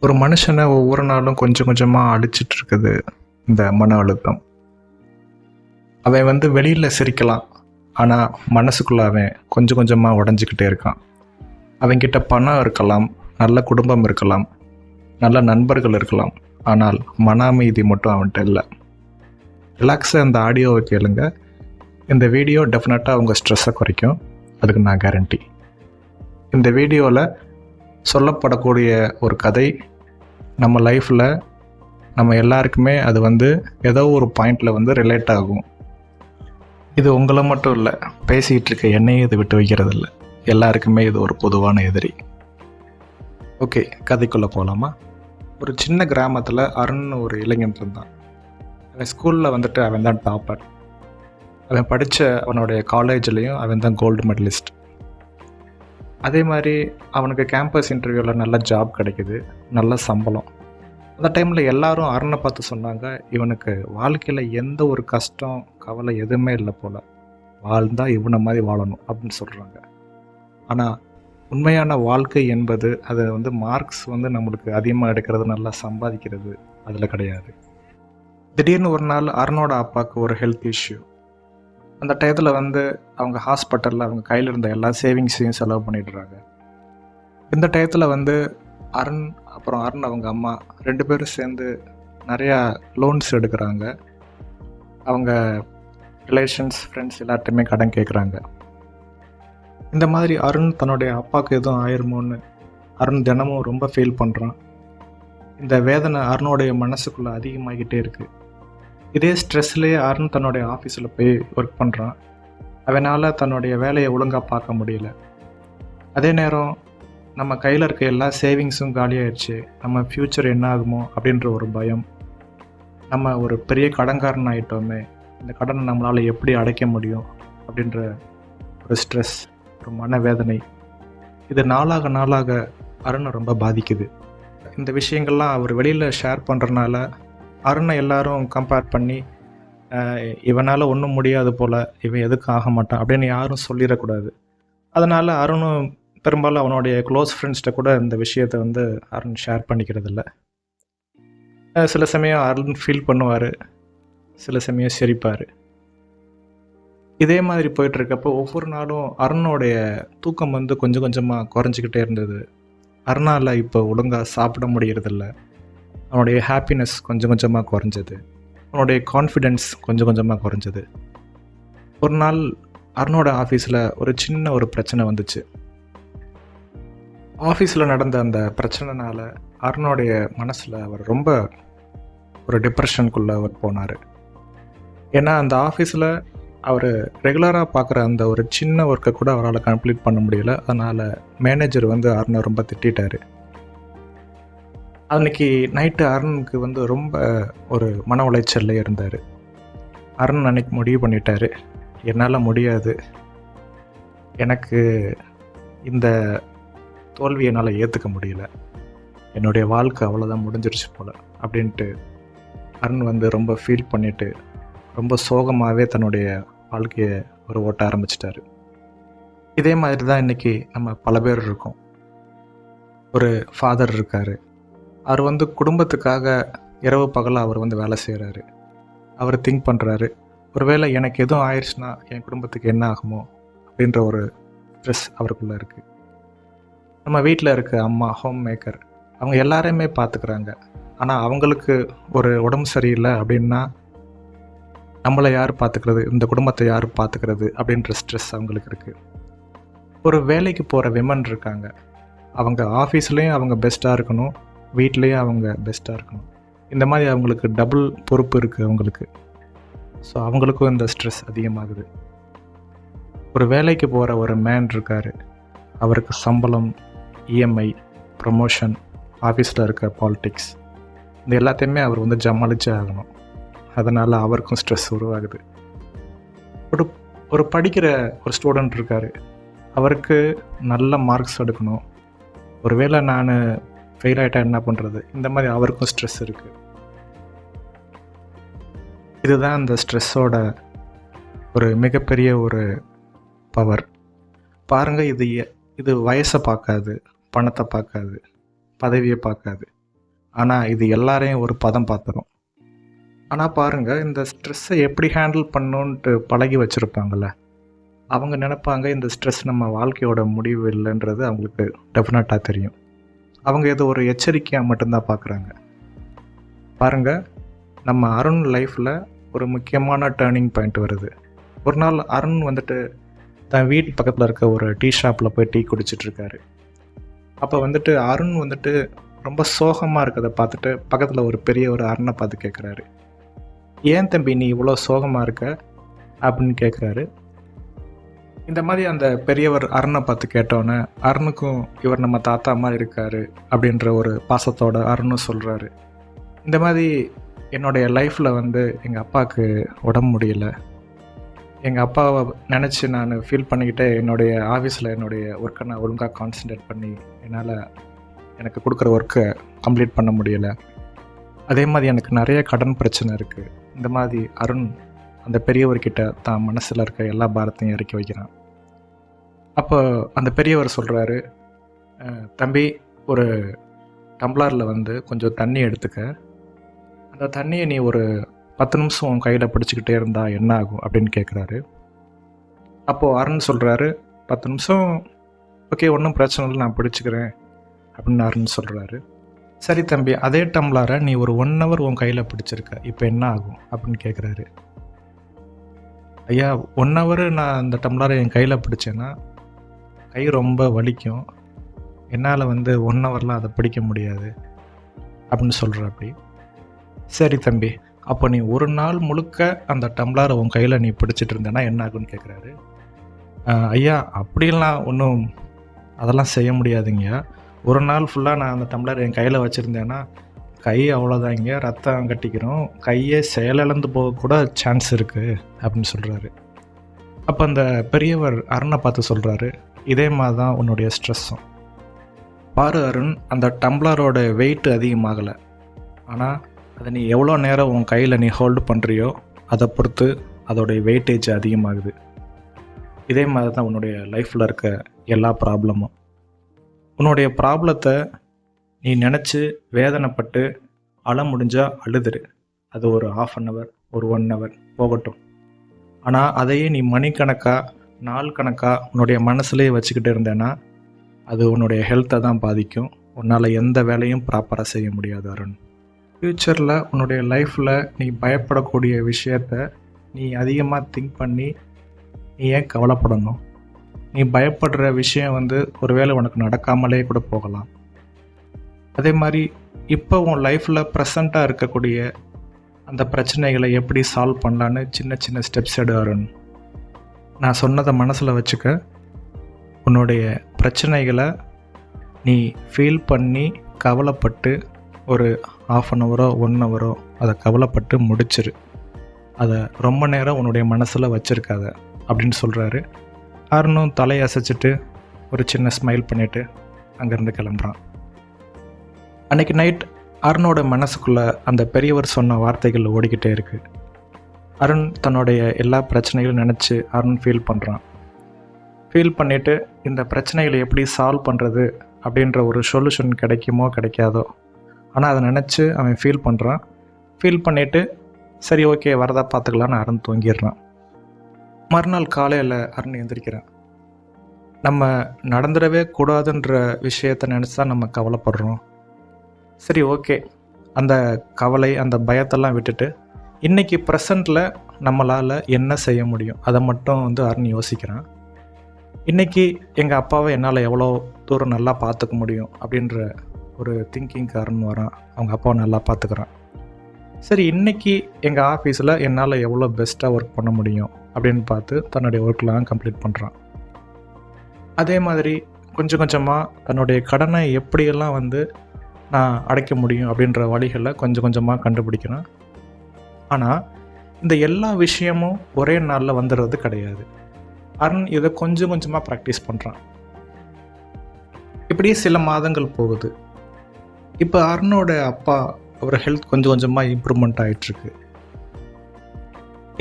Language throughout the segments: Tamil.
ஒரு மனுஷனை ஒவ்வொரு நாளும் கொஞ்சம் கொஞ்சமாக அழிச்சிட்டு இருக்குது இந்த மன அழுத்தம். அவன் வெளியில் சிரிக்கலாம், ஆனால் மனசுக்குள்ள அவன் கொஞ்சம் கொஞ்சமாக உடஞ்சிக்கிட்டே இருக்கான். அவன்கிட்ட பணம் இருக்கலாம், நல்ல குடும்பம் இருக்கலாம், நல்ல நண்பர்கள் இருக்கலாம், ஆனால் மன அமைதி மட்டும் அவன்கிட்ட இல்லை. ரிலாக்ஸாக இந்த ஆடியோவை கேளுங்க. இந்த வீடியோ டெஃபினட்டாக உங்கள் ஸ்ட்ரெஸ்ஸை குறைக்கும், அதுக்கு நான் கேரண்டி. இந்த வீடியோவில் சொல்லப்படக்கூடிய ஒரு கதை நம்ம லைஃப்பில் நம்ம எல்லாருக்குமே அது ஏதோ ஒரு பாயிண்டில் ரிலேட் ஆகும். இது உங்களை மட்டும் இல்லை, பேசிகிட்டு இருக்க என்னையும் இது விட்டு வைக்கிறது இல்லை. எல்லாருக்குமே இது ஒரு பொதுவான எதிரி. ஓகே, கதைக்குள்ளே போகலாமா? ஒரு சின்ன கிராமத்தில் அருண் ஒரு இளைஞன் இருந்தான். அவன் ஸ்கூலில் அவன் தான் டாப்பர். அவன் படித்த அவனுடைய காலேஜ்லேயும் அவன் தான் கோல்டு மெடலிஸ்ட். அதே மாதிரி அவனுக்கு கேம்பஸ் இன்டர்வியூவில் நல்ல ஜாப் கிடைக்குது, நல்ல சம்பளம். அந்த டைமில் எல்லாரும் அருணை பார்த்து சொன்னாங்க, இவனுக்கு வாழ்க்கையில் எந்த ஒரு கஷ்டம் கவலை எதுவுமே இல்லை போல், வாழ்ந்தால் இவனை மாதிரி வாழணும் அப்படின்னு சொல்கிறாங்க. ஆனால் உண்மையான வாழ்க்கை என்பது அது மார்க்ஸ் நம்மளுக்கு அதிகமாக எடுக்கிறது, நல்லா சம்பாதிக்கிறது அதில் கிடையாது. திடீர்னு ஒரு நாள் அருணோட அப்பாவுக்கு ஒரு ஹெல்த் இஷ்யூ. அந்த டயத்தில் அவங்க ஹாஸ்பிட்டலில் அவங்க கையில் இருந்த எல்லா சேவிங்ஸையும் செலவு பண்ணிடுறாங்க. இந்த டயத்தில் அருண் அப்புறம் அருண் அவங்க அம்மா 2 பேரும் சேர்ந்து நிறையா லோன்ஸ் எடுக்கிறாங்க. அவங்க ரிலேஷன்ஸ், ஃப்ரெண்ட்ஸ் எல்லார்ட்டையுமே கடன் கேட்குறாங்க. இந்த மாதிரி அருண் தன்னுடைய அப்பாவுக்கு எதுவும் ஆயிருமோன்னு அருண் தினமும் ரொம்ப ஃபீல் பண்ணுறான். இந்த வேதனை அருணோடைய மனசுக்குள்ளே அதிகமாகிக்கிட்டே இருக்குது. இதே ஸ்ட்ரெஸ்லேயே அருண் தன்னுடைய ஆஃபீஸில் போய் ஒர்க் பண்ணுறான். அவனால் தன்னுடைய வேலையை ஒழுங்காக பார்க்க முடியல. அதே நேரம் நம்ம கையில் இருக்க எல்லா சேவிங்ஸும் காலியாகிடுச்சு, நம்ம ஃப்யூச்சர் என்ன ஆகுமோ அப்படின்ற ஒரு பயம். நம்ம ஒரு பெரிய கடன்காரன் ஆகிட்டோமே, இந்த கடனை நம்மளால் எப்படி அடைக்க முடியும் அப்படின்ற ஒரு ஸ்ட்ரெஸ், ஒரு மனவேதனை. இது நாளாக நாளாக அருணை ரொம்ப பாதிக்குது. இந்த விஷயங்கள்லாம் அவர் வெளியில் ஷேர் பண்ணுறதுனால அருணை எல்லாரும் கம்பேர் பண்ணி, இவனால் ஒன்றும் முடியாது போல், இவன் எதுக்கும் ஆக மாட்டான் அப்படின்னு யாரும் சொல்லிடக்கூடாது. அதனால் அருணும் பெரும்பாலும் அவனுடைய க்ளோஸ் ஃப்ரெண்ட்ஸ்கிட்ட கூட இந்த விஷயத்தை அருண் ஷேர் பண்ணிக்கிறதில்ல. சில சமயம் அருண் ஃபீல் பண்ணுவார், சில சமயம் சிரிப்பார். இதே மாதிரி போயிட்டுருக்கப்போ ஒவ்வொரு நாளும் அருணோடைய தூக்கம் கொஞ்சம் கொஞ்சமாக குறைஞ்சிக்கிட்டே இருந்தது. அருணால் இப்போ ஒழுங்காக சாப்பிட முடியறதில்ல. அவனுடைய ஹாப்பினஸ் கொஞ்சம் கொஞ்சமாக குறைஞ்சது. அவனுடைய கான்ஃபிடென்ஸ் கொஞ்சம் கொஞ்சமாக குறைஞ்சது. ஒரு நாள் அருணோட ஆஃபீஸில் ஒரு சின்ன ஒரு பிரச்சனை வந்துச்சு. ஆஃபீஸில் நடந்த அந்த பிரச்சனைனால அருணோடைய மனசில் அவர் ரொம்ப ஒரு டிப்ரெஷனுக்குள்ளே அவர் போனார். ஏன்னா அந்த ஆஃபீஸில் அவர் ரெகுலராக பார்க்குற அந்த ஒரு சின்ன ஒர்க்கை கூட அவரால் கம்ப்ளீட் பண்ண முடியல. அதனால் மேனேஜர் அருணை ரொம்ப திட்டார். அன்றைக்கி நைட்டு அருணுக்கு ரொம்ப ஒரு மன உளைச்சலில் இருந்தார். அருண் அன்றைக்கி முடிவு பண்ணிட்டார், என்னால் முடியாது, எனக்கு இந்த தோல்வியை என்னால் ஏற்றுக்க முடியல, என்னுடைய வாழ்க்கை அவ்வளோதான் முடிஞ்சிருச்சு போல் அப்படின்ட்டு அருண் ரொம்ப ஃபீல் பண்ணிவிட்டு ரொம்ப சோகமாகவே தன்னுடைய வாழ்க்கையை ஓட்ட ஆரம்பிச்சிட்டாரு. இதே மாதிரி தான் இன்றைக்கி நம்ம பல பேர் இருக்கோம். ஒரு ஃபாதர் இருக்கார். அவர் குடும்பத்துக்காக இரவு பகலாக அவர் வேலை செய்கிறாரு. அவர் திங்க் பண்ணுறாரு, ஒருவேளை எனக்கு எதுவும் ஆயிடுச்சுன்னா என் குடும்பத்துக்கு என்ன ஆகுமோ அப்படின்ற ஒரு ஸ்ட்ரெஸ் அவருக்குள்ளே இருக்குது. நம்ம வீட்டில் இருக்க அம்மா, ஹோம் மேக்கர், அவங்க எல்லாரையுமே பார்த்துக்கிறாங்க. ஆனால் அவங்களுக்கு ஒரு உடம்பு சரியில்லை அப்படின்னா நம்மளை யார் பார்த்துக்கிறது, இந்த குடும்பத்தை யார் பார்த்துக்கிறது அப்படின்ற ஸ்ட்ரெஸ் அவங்களுக்கு இருக்குது. ஒரு வேலைக்கு போகிற விமன் இருக்காங்க. அவங்க ஆஃபீஸ்லேயும் அவங்க பெஸ்ட்டாக இருக்கணும், வீட்லேயும் அவங்க பெஸ்ட்டாக இருக்கணும். இந்த மாதிரி அவங்களுக்கு டபுள் பொறுப்பு இருக்குது அவங்களுக்கு. ஸோ அவங்களுக்கும் இந்த ஸ்ட்ரெஸ் அதிகமாகுது. ஒரு வேலைக்கு போகிற ஒரு மேன் இருக்கார். அவருக்கு சம்பளம், இஎம்ஐ, ப்ரமோஷன், ஆஃபீஸில் இருக்க பாலிட்டிக்ஸ், இந்த எல்லாத்தையுமே அவர் ஜமாளிச்சே ஆகணும். அதனால் அவருக்கும் ஸ்ட்ரெஸ் உருவாகுது. ஒரு படிக்கிற ஒரு ஸ்டூடெண்ட் இருக்கார். அவருக்கு நல்ல மார்க்ஸ் எடுக்கணும், ஒருவேளை நான் ஃபெயில் ஆகிட்டா என்ன பண்ணுறது, இந்த மாதிரி அவருக்கும் ஸ்ட்ரெஸ் இருக்குது. இதுதான் இந்த ஸ்ட்ரெஸ்ஸோட ஒரு மிகப்பெரிய ஒரு பவர். பாருங்கள், இது வயசை பார்க்காது, பணத்தை பார்க்காது, பதவியை பார்க்காது. ஆனால் இது எல்லாரையும் ஒரு பதம் பார்த்துரும். ஆனால் பாருங்கள், இந்த ஸ்ட்ரெஸ்ஸை எப்படி ஹேண்டில் பண்ணணுன்ட்டு பழகி வச்சுருப்பாங்கள்ல, அவங்க நினைப்பாங்க இந்த ஸ்ட்ரெஸ் நம்ம வாழ்க்கையோட முடிவு இல்லைன்றது அவங்களுக்கு டெஃபினட்டாக தெரியும். அவங்க இது ஒரு எச்சரிக்கையாக மட்டும்தான் பார்க்குறாங்க. பாருங்கள், நம்ம அருண் லைஃப்பில் ஒரு முக்கியமான டேர்னிங் பாயிண்ட் வருது. ஒரு நாள் அருண் வந்துட்டு தன் வீட்டு பக்கத்தில் இருக்க ஒரு டீ ஷாப்பில் போய் டீ குடிச்சிட்ருக்காரு. அப்போ வந்துட்டு அருண் வந்துட்டு ரொம்ப சோகமாக இருக்கிறத பார்த்துட்டு பக்கத்தில் ஒரு பெரிய ஒரு அருணை பார்த்து கேட்குறாரு, ஏன் தம்பி நீ இவ்வளோ சோகமாக இருக்க அப்படின்னு கேட்குறாரு. இந்த மாதிரி அந்த பெரியவர் அருணை பார்த்து கேட்டோன்னே அருணுக்கும் இவர் நம்ம தாத்தா மாதிரி இருக்கார் அப்படின்ற ஒரு பாசத்தோட அருணும் சொல்கிறாரு, இந்த மாதிரி என்னுடைய லைஃப்பில் வந்து எங்கள் அப்பாவுக்கு உடம்பு முடியல, எங்கள் அப்பாவை நினச்சி நான் ஃபீல் பண்ணிக்கிட்டே என்னுடைய ஆஃபீஸில் என்னுடைய ஒர்க்கை நான் ஒழுங்காக கான்சன்ட்ரேட் பண்ணி என்னால் எனக்கு கொடுக்குற ஒர்க்கை கம்ப்ளீட் பண்ண முடியலை, அதே மாதிரி எனக்கு நிறைய கடன் பிரச்சனை இருக்குது. இந்த மாதிரி அருண் அந்த பெரியவர்கிட்ட தான் மனசில் இருக்க எல்லா பாரத்தையும் இறக்கி வைக்கிறான். அப்போ அந்த பெரியவர் சொல்கிறாரு, தம்பி ஒரு டம்ளரில் வந்து கொஞ்சம் தண்ணி எடுத்துக்க, அந்த தண்ணியை நீ ஒரு 10 நிமிஷம் உன் கையில் பிடிச்சிக்கிட்டே இருந்தால் என்ன ஆகும் அப்படின்னு கேட்குறாரு. அப்போது அருண் சொல்கிறாரு, 10 நிமிஷம் ஓகே, ஒன்றும் பிரச்சனை இல்லை, நான் பிடிச்சிக்கிறேன் அப்படின்னு அருண் சொல்கிறாரு. சரி தம்பி, அதே டம்ளரை நீ ஒரு 1 ஹவர் உன் கையில் பிடிச்சிருக்க, இப்போ என்ன ஆகும் அப்படின்னு கேட்குறாரு. ஐயா, 1 ஹவர் நான் அந்த டம்ளரை என் கையில் பிடிச்சேன்னா கை ரொம்ப வலிக்கும், என்னால் வந்து 1 ஹவர்லாம் அதை பிடிக்க முடியாது அப்படின்னு சொல்கிறாப்படி. சரி தம்பி, அப்போ நீ ஒரு நாள் முழுக்க அந்த டம்ளரை உன் கையில் நீ பிடிச்சிட்டு இருந்தேன்னா என்ன ஆகுன்னு கேட்குறாரு. ஐயா, அப்படிலாம் ஒன்றும் அதெல்லாம் செய்ய முடியாதுங்க, ஒரு நாள் ஃபுல்லாக நான் அந்த டம்ளர் என் கையில் வச்சுருந்தேன்னா கை அவ்வளோதாங்க, ரத்தம் கட்டிக்கிறோம், கையே செயலிழந்து போகக்கூட சான்ஸ் இருக்குது அப்படின்னு சொல்கிறாரு. அப்போ அந்த பெரியவர் அருணை பார்த்து சொல்கிறாரு, இதே மாதிரி தான் உன்னுடைய ஸ்ட்ரெஸ்ஸும். பாரு அருண், அந்த டம்ளரோட வெயிட் அதிகமாகலை, ஆனால் அதை நீ எவ்வளோ நேரம் உன் கையில் நீ ஹோல்டு பண்ணுறியோ அதை பொறுத்து அதோடைய வெயிட்டேஜ் அதிகமாகுது. இதே மாதிரி தான் உன்னுடைய லைஃப்பில் இருக்க எல்லா ப்ராப்ளமும். உன்னுடைய ப்ராப்ளத்தை நீ நினச்சி வேதனைப்பட்டு அழ முடிஞ்சால் அழுதுரு, அது ஒரு 1/2 ஹவர் ஒரு 1 ஹவர் போகட்டும். ஆனால் அதையே நீ மணிக்கணக்காக நாள் கணக்காக உன்னுடைய மனசுலேயே வச்சுக்கிட்டு இருந்தேன்னா அது உன்னுடைய ஹெல்த்தை தான் பாதிக்கும். உன்னால் எந்த வேலையும் ப்ராப்பராக செய்ய முடியாது அருண். ஃப்யூச்சரில் உன்னுடைய லைஃப்பில் நீ பயப்படக்கூடிய விஷயத்த நீ அதிகமாக திங்க் பண்ணி நீ ஏன் கவலைப்படணும்? நீ பயப்படுற விஷயம் வந்து ஒருவேளை உனக்கு நடக்காமலே கூட போகலாம். அதே மாதிரி இப்போ உன் லைஃப்பில் ப்ரெசண்ட்டாக இருக்கக்கூடிய அந்த பிரச்சனைகளை எப்படி சால்வ் பண்ணலான்னு சின்ன சின்ன ஸ்டெப்ஸ் எடு அருண். நான் சொன்னதை மனசில் வச்சுக்க. உன்னுடைய பிரச்சனைகளை நீ ஃபீல் பண்ணி கவலைப்பட்டு ஒரு 1/2 ஹவரோ 1 ஹவரோ அதை கவலைப்பட்டு முடிச்சிரு, அதை ரொம்ப நேரம் உன்னுடைய மனசில் வச்சுருக்காத அப்படின்னு சொல்கிறாரு. அருணும் தலையை அசைச்சிட்டு ஒரு சின்ன ஸ்மைல் பண்ணிவிட்டு அங்கேருந்து கிளம்புறான். அன்றைக்கி நைட் அருணோட மனசுக்குள்ளே அந்த பெரியவர் சொன்ன வார்த்தைகள் ஓடிக்கிட்டே இருக்குது. அருண் தன்னுடைய எல்லா பிரச்சனைகளும் நினச்சி அருண் ஃபீல் பண்ணுறான். ஃபீல் பண்ணிவிட்டு இந்த பிரச்சனைகளை எப்படி சால்வ் பண்ணுறது அப்படின்ற ஒரு சொல்யூஷன் கிடைக்குமோ கிடைக்காதோ, ஆனால் அதை நினச்சி அவன் ஃபீல் பண்ணுறான். ஃபீல் பண்ணிவிட்டு சரி ஓகே வரதா பார்த்துக்கலான்னு அருண் தூங்கிடுறான். மறுநாள் காலையில் அருண் எழுந்திரிக்கிறான். நம்ம நடந்துடவே கூடாதுன்ற விஷயத்தை நினச்சி தான் நம்ம கவலைப்படுறோம். சரி ஓகே, அந்த கவலை அந்த பயத்தெல்லாம் விட்டுட்டு இன்றைக்கி ப்ரெசண்ட்டில் நம்மளால் என்ன செய்ய முடியும் அதை மட்டும் வந்து அருண் யோசிக்கிறான். இன்றைக்கி எங்கள் அப்பாவை என்னால் எவ்வளோ தூரம் நல்லா பார்த்துக்க முடியும் அப்படின்ற ஒரு திங்கிங் அருண் வரான். அவங்க அப்பாவை நல்லா பார்த்துக்கிறான். சரி, இன்றைக்கி எங்கள் ஆஃபீஸில் என்னால் எவ்வளோ பெஸ்ட்டாக ஒர்க் பண்ண முடியும் அப்படின்னு பார்த்து தன்னுடைய ஒர்க்லாம் கம்ப்ளீட் பண்ணுறான். அதே மாதிரி கொஞ்சம் கொஞ்சமாக தன்னுடைய கடனை எப்படியெல்லாம் வந்து நான் அடைக்க முடியும் அப்படின்ற வழிகளை கொஞ்சம் கொஞ்சமாக கண்டுபிடிக்கிறான். ஆனால் இந்த எல்லா விஷயமும் ஒரே நாளில் வந்துடுறது கிடையாது. அருண் இதை கொஞ்சம் கொஞ்சமாக ப்ராக்டிஸ் பண்ணுறான். இப்படியே சில மாதங்கள் போகுது. இப்போ அருணோட அப்பா அவர் ஹெல்த் கொஞ்சம் கொஞ்சமாக இம்ப்ரூவ்மெண்ட் ஆகிட்டுருக்கு.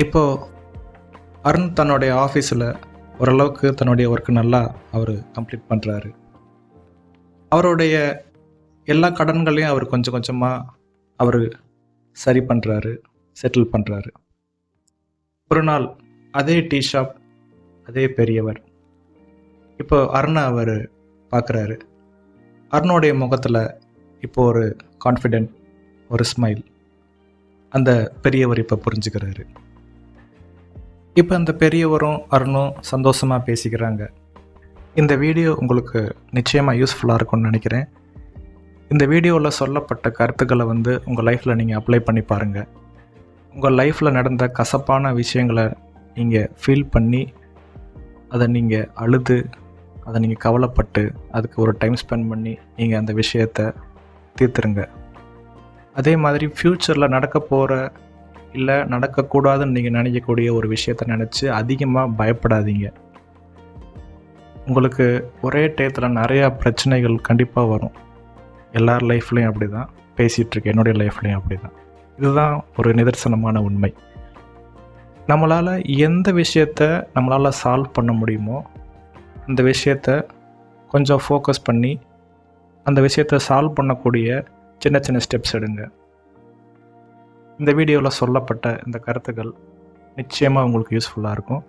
இப்போது அருண் தன்னுடைய ஆஃபீஸில் ஓரளவுக்கு தன்னுடைய ஒர்க்கு நல்லா அவர் கம்ப்ளீட் பண்ணுறாரு. அவருடைய எல்லா கடன்களையும் அவர் கொஞ்சம் கொஞ்சமாக அவர் சரி பண்ணுறாரு, செட்டில் பண்ணுறாரு. ஒரு நாள் அதே டீ ஷாப், அதே பெரியவர். இப்போ அருணை அவர் பார்க்குறாரு. அருணோடைய முகத்தில் இப்போ ஒரு கான்ஃபிடென்ட், ஒரு ஸ்மைல். அந்த பெரியவர் இப்போ புரிஞ்சுக்கிறாரு. இப்போ அந்த பெரியவரும் அருணும் சந்தோஷமாக பேசிக்கிறாங்க. இந்த வீடியோ உங்களுக்கு நிச்சயமாக யூஸ்ஃபுல்லாக இருக்கும்னு நினைக்கிறேன். இந்த வீடியோவில் சொல்லப்பட்ட கருத்துக்களை உங்கள் லைஃப்பில் நீங்கள் அப்ளை பண்ணி பாருங்கள். உங்கள் லைஃப்பில் நடந்த கசப்பான விஷயங்களை நீங்கள் ஃபீல் பண்ணி, அதை நீங்கள் அழுது, அதை நீங்கள் கவலைப்பட்டு, அதுக்கு ஒரு டைம் ஸ்பெண்ட் பண்ணி நீங்கள் அந்த விஷயத்தை தீர்த்துருங்க. அதே மாதிரி ஃப்யூச்சரில் நடக்க போகிற இல்லை நடக்கக்கூடாதுன்னு நீங்கள் நினைக்கக்கூடிய ஒரு விஷயத்தை நினச்சி அதிகமாக பயப்படாதீங்க. உங்களுக்கு ஒரே டயத்தில் நிறையா பிரச்சனைகள் கண்டிப்பாக வரும். எல்லார் லைஃப்லேயும் அப்படி தான் பேசிகிட்ருக்கு, என்னுடைய லைஃப்லேயும் அப்படி தான். இதுதான் ஒரு நிதர்சனமான உண்மை. நம்மளால் எந்த விஷயத்தை நம்மளால் சால்வ் பண்ண முடியுமோ அந்த விஷயத்தை கொஞ்சம் ஃபோக்கஸ் பண்ணி அந்த விஷயத்தை சால்வ் பண்ணக்கூடிய சின்ன சின்ன ஸ்டெப்ஸ் எடுங்க. இந்த வீடியோவில் சொல்லப்பட்ட இந்த கருத்துக்கள் நிச்சயமாக உங்களுக்கு யூஸ்ஃபுல்லாக இருக்கும்.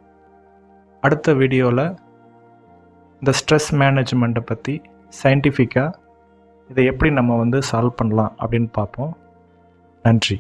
அடுத்த வீடியோவில் இந்த ஸ்ட்ரெஸ் மேனேஜ்மெண்ட்டை பற்றி சயின்டிஃபிக்காக இதை எப்படி நம்ம சால்வ் பண்ணலாம் அப்படின்னு பார்ப்போம். நன்றி.